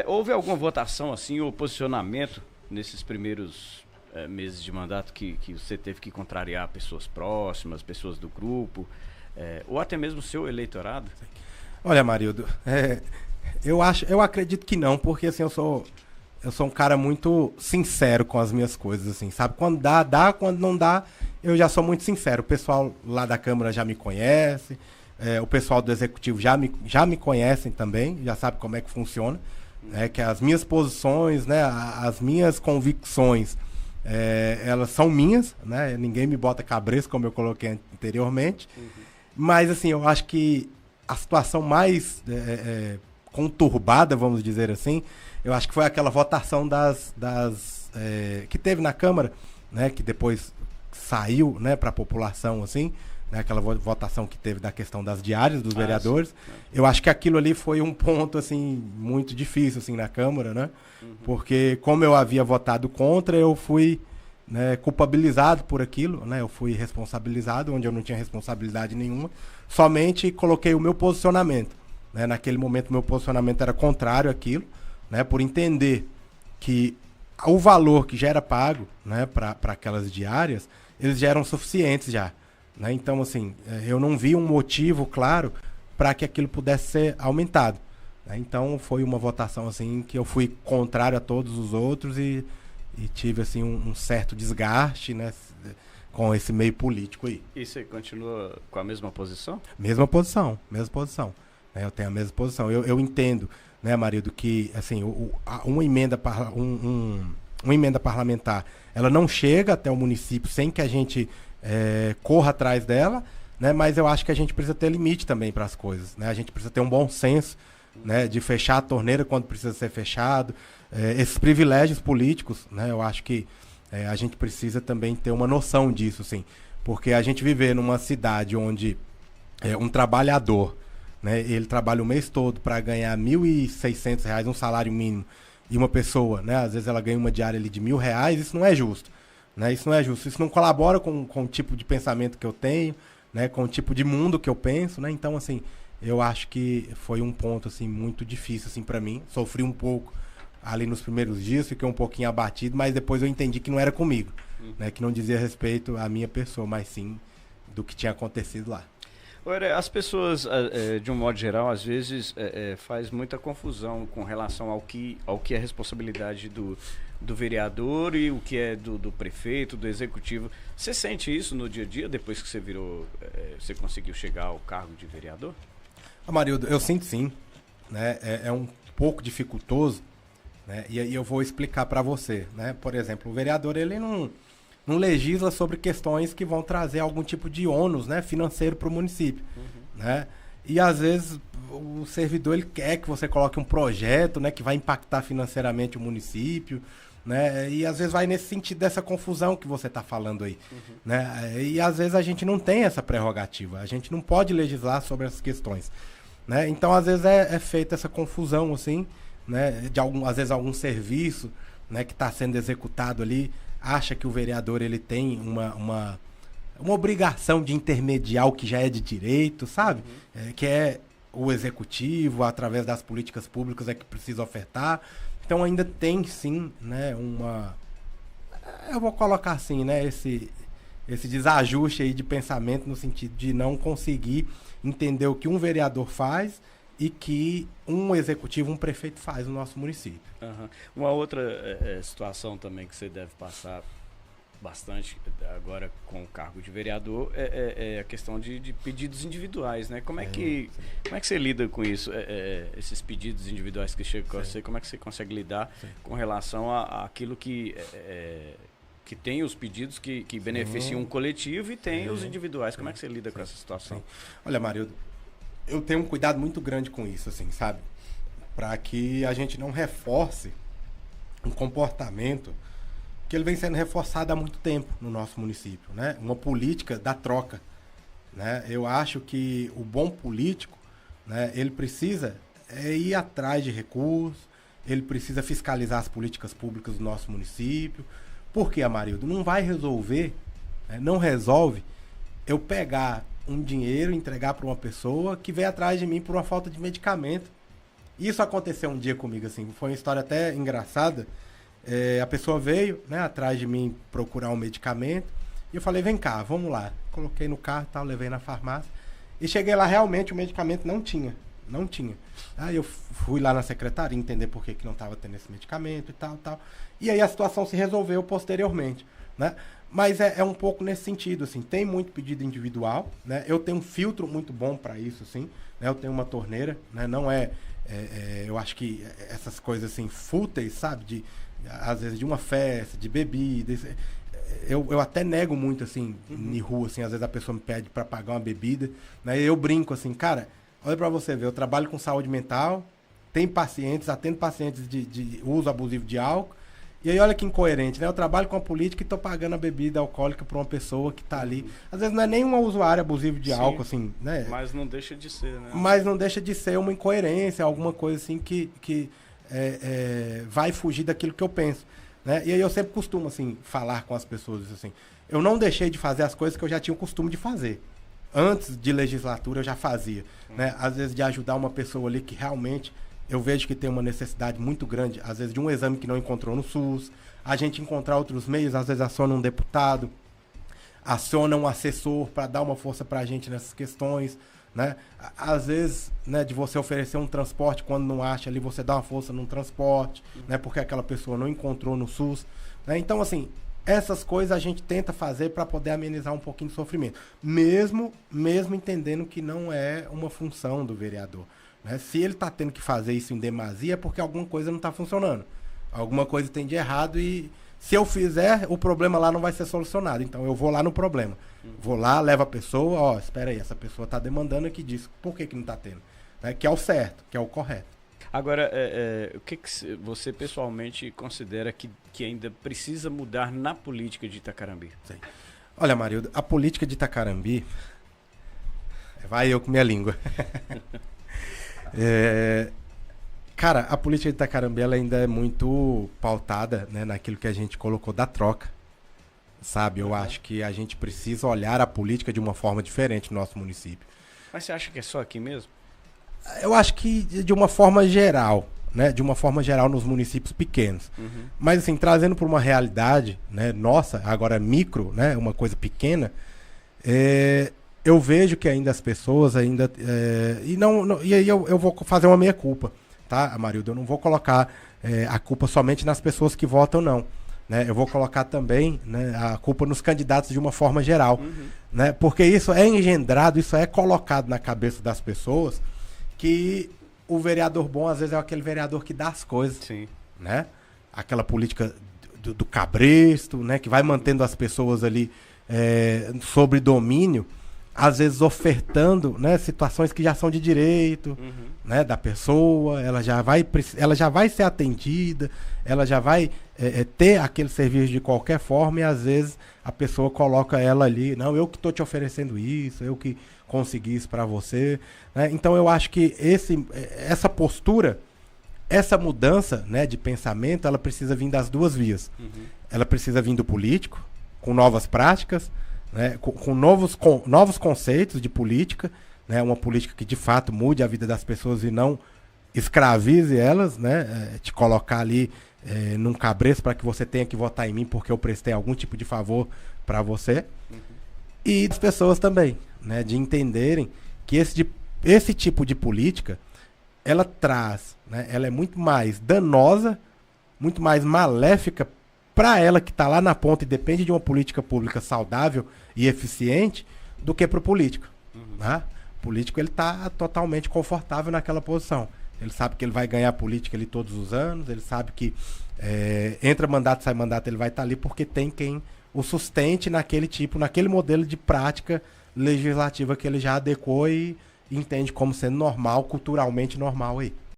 Houve alguma votação assim, ou posicionamento nesses primeiros meses de mandato que você teve que contrariar pessoas próximas, pessoas do grupo, ou até mesmo o seu eleitorado? Olha, Marildo, eu acredito que não, porque assim, eu sou um cara muito sincero com as minhas coisas, assim, sabe? Quando dá, quando não dá, eu já sou muito sincero. O pessoal lá da Câmara já me conhece, o pessoal do Executivo já me conhecem também, já sabe como é que funciona, que as minhas posições, né, as minhas convicções, elas são minhas, né? Ninguém me bota cabresto, como eu coloquei anteriormente. Mas, assim, eu acho que a situação mais conturbada, vamos dizer assim, eu acho que foi aquela votação que teve na Câmara, né, que depois saiu, né, para a população, assim, né, aquela votação que teve da questão das diárias dos vereadores. Sim. Eu acho que aquilo ali foi um ponto, assim, muito difícil, assim, na Câmara, né, porque como eu havia votado contra, eu fui, né, culpabilizado por aquilo, né, eu fui responsabilizado onde eu não tinha responsabilidade nenhuma, somente coloquei o meu posicionamento, né, naquele momento meu posicionamento era contrário àquilo, né, por entender que o valor que já era pago, né, para aquelas diárias, eles já eram suficientes já, né? Então, assim, eu não vi um motivo claro para que aquilo pudesse ser aumentado, né? Então, foi uma votação assim que eu fui contrário a todos os outros e tive assim um certo desgaste, né, com esse meio político aí. E você continua com a mesma posição? Mesma posição. Eu tenho a mesma posição. Eu entendo, né, Marildo, que assim, uma emenda parlamentar, ela não chega até o município sem que a gente corra atrás dela, né, mas eu acho que a gente precisa ter limite também para as coisas, né? A gente precisa ter um bom senso, né, de fechar a torneira quando precisa ser fechado. Esses privilégios políticos, né, eu acho que a gente precisa também ter uma noção disso, sim, porque a gente viver numa cidade onde um trabalhador, né, ele trabalha o mês todo para ganhar R$1.600, um salário mínimo, e uma pessoa, né, às vezes ela ganha uma diária ali de R$1.000, isso não é justo, né, isso não colabora com o tipo de pensamento que eu tenho, né, com o tipo de mundo que eu penso, né, então assim, eu acho que foi um ponto assim muito difícil assim para mim, sofri um pouco ali nos primeiros dias, fiquei um pouquinho abatido, mas depois eu entendi que não era comigo, né, que não dizia respeito à minha pessoa, mas sim do que tinha acontecido lá. As pessoas, de um modo geral, às vezes faz muita confusão com relação ao que é responsabilidade do vereador e o que é do prefeito, do executivo. Você sente isso no dia a dia, depois que você você conseguiu chegar ao cargo de vereador? Marildo, eu sinto sim, né? É um pouco dificultoso, né? E aí eu vou explicar para você, né? Por exemplo, o vereador, ele não legisla sobre questões que vão trazer algum tipo de ônus, né, financeiro para o município, né? E às vezes o servidor, ele quer que você coloque um projeto, né, que vai impactar financeiramente o município, né? E às vezes vai nesse sentido dessa confusão que você está falando aí, né? E às vezes a gente não tem essa prerrogativa, a gente não pode legislar sobre essas questões, né? Então às vezes é feita essa confusão assim, né, às vezes algum serviço, né, que está sendo executado ali, acha que o vereador ele tem uma obrigação de intermediar o que já é de direito, sabe? Que é o executivo, através das políticas públicas, que precisa ofertar. Então ainda tem sim, né, eu vou colocar assim, né, esse desajuste aí de pensamento no sentido de não conseguir entender o que um vereador faz e que um executivo, um prefeito faz no nosso município. Uma outra situação também que você deve passar bastante agora com o cargo de vereador é a questão de pedidos individuais, né? Como é que você lida com isso? Esses pedidos individuais que chegam com você, como é que você consegue lidar com relação àquilo que tem os pedidos que beneficiam um coletivo e tem os individuais? Como é que você lida com essa situação? Olha, Marildo, eu tenho um cuidado muito grande com isso, assim, sabe? Para que a gente não reforce um comportamento que ele vem sendo reforçado há muito tempo no nosso município, né? Uma política da troca, né? Eu acho que o bom político, né, ele precisa ir atrás de recursos, ele precisa fiscalizar as políticas públicas do nosso município. Porque, Amarildo, não vai resolver, né, não resolve eu pegar um dinheiro e entregar para uma pessoa que vem atrás de mim por uma falta de medicamento Isso aconteceu um dia comigo, assim, foi uma história até engraçada. A pessoa veio, né, atrás de mim procurar um medicamento, e eu falei, vem cá, vamos lá. Coloquei no carro e tal, levei na farmácia, e cheguei lá, realmente o medicamento não tinha. Aí eu fui lá na secretaria entender por que não estava tendo esse medicamento e tal. E aí a situação se resolveu posteriormente, né? Mas é um pouco nesse sentido, assim, tem muito pedido individual, né? Eu tenho um filtro muito bom para isso, assim, né? Eu tenho uma torneira, né? Não eu acho que essas coisas assim, fúteis, sabe? Às vezes de uma festa, de bebida, eu até nego muito, assim, em rua, assim, às vezes a pessoa me pede para pagar uma bebida, né? E eu brinco, assim, cara, olha para você ver, eu trabalho com saúde mental, atendo pacientes de uso abusivo de álcool, e aí olha que incoerente, né? Eu trabalho com a política e tô pagando a bebida alcoólica para uma pessoa que tá ali. Às vezes não é nem um usuário abusivo de álcool, assim, né? Mas não deixa de ser, né? Mas não deixa de ser uma incoerência, alguma coisa assim que vai fugir daquilo que eu penso, né? E aí eu sempre costumo, assim, falar com as pessoas, assim, eu não deixei de fazer as coisas que eu já tinha o costume de fazer. Antes de legislatura eu já fazia, né? Às vezes de ajudar uma pessoa ali que realmente eu vejo que tem uma necessidade muito grande, às vezes de um exame que não encontrou no SUS, a gente encontrar outros meios, às vezes aciona um deputado, aciona um assessor para dar uma força para a gente nessas questões, né? Às vezes, né, de você oferecer um transporte quando não acha ali, você dá uma força num transporte, né, porque aquela pessoa não encontrou no SUS, né? Então, assim, essas coisas a gente tenta fazer para poder amenizar um pouquinho do sofrimento, mesmo entendendo que não é uma função do vereador, né? Se ele está tendo que fazer isso em demasia é porque alguma coisa não está funcionando, alguma coisa tem de errado, e se eu fizer, o problema lá não vai ser solucionado. Então eu vou lá no problema, vou lá, levo a pessoa, espera aí, essa pessoa está demandando aqui disso, por que não está tendo, né? Que é o certo, que é o correto. Agora, o que você pessoalmente considera que ainda precisa mudar na política de Itacarambi? Sim. Olha, Marildo, a política de Itacarambi... Vai eu com minha língua. Cara, a política de Itacarambi ela ainda é muito pautada, né, naquilo que a gente colocou da troca. Sabe? Eu acho que a gente precisa olhar a política de uma forma diferente no nosso município. Mas você acha que é só aqui mesmo? Eu acho que de uma forma geral, né? De uma forma geral nos municípios pequenos. Mas assim, trazendo para uma realidade, né, nossa, agora micro, né, uma coisa pequena, eu vejo que ainda as pessoas ainda... e aí eu vou fazer uma meia-culpa, tá, Amarildo? Eu não vou colocar a culpa somente nas pessoas que votam, não. Né? Eu vou colocar também, né, a culpa nos candidatos de uma forma geral. Né? Porque isso é engendrado, isso é colocado na cabeça das pessoas, que o vereador bom, às vezes, é aquele vereador que dá as coisas. Sim. Né? Aquela política do cabresto, né? Que vai mantendo as pessoas ali sobre domínio, às vezes ofertando, né, situações que já são de direito, né, da pessoa, ela já vai ser atendida, ela já vai ter aquele serviço de qualquer forma, e às vezes a pessoa coloca ela ali, não, eu que estou te oferecendo isso, eu que consegui isso para você, né? Então eu acho que essa postura, essa mudança, né, de pensamento, ela precisa vir das duas vias. Ela precisa vir do político, com novas práticas, né, com novos conceitos de política, né, uma política que de fato mude a vida das pessoas e não escravize elas, né, te colocar ali num cabresto para que você tenha que votar em mim porque eu prestei algum tipo de favor para você. E as pessoas também, né, de entenderem que esse tipo de política, ela traz, né, ela é muito mais danosa, muito mais maléfica para ela que está lá na ponta e depende de uma política pública saudável e eficiente, do que para o político. Né? O político ele está totalmente confortável naquela posição. Ele sabe que ele vai ganhar a política ali todos os anos, ele sabe que entra mandato, sai mandato, ele vai estar ali porque tem quem o sustente naquele modelo de prática legislativa que ele já adequou e entende como sendo normal, culturalmente normal aí.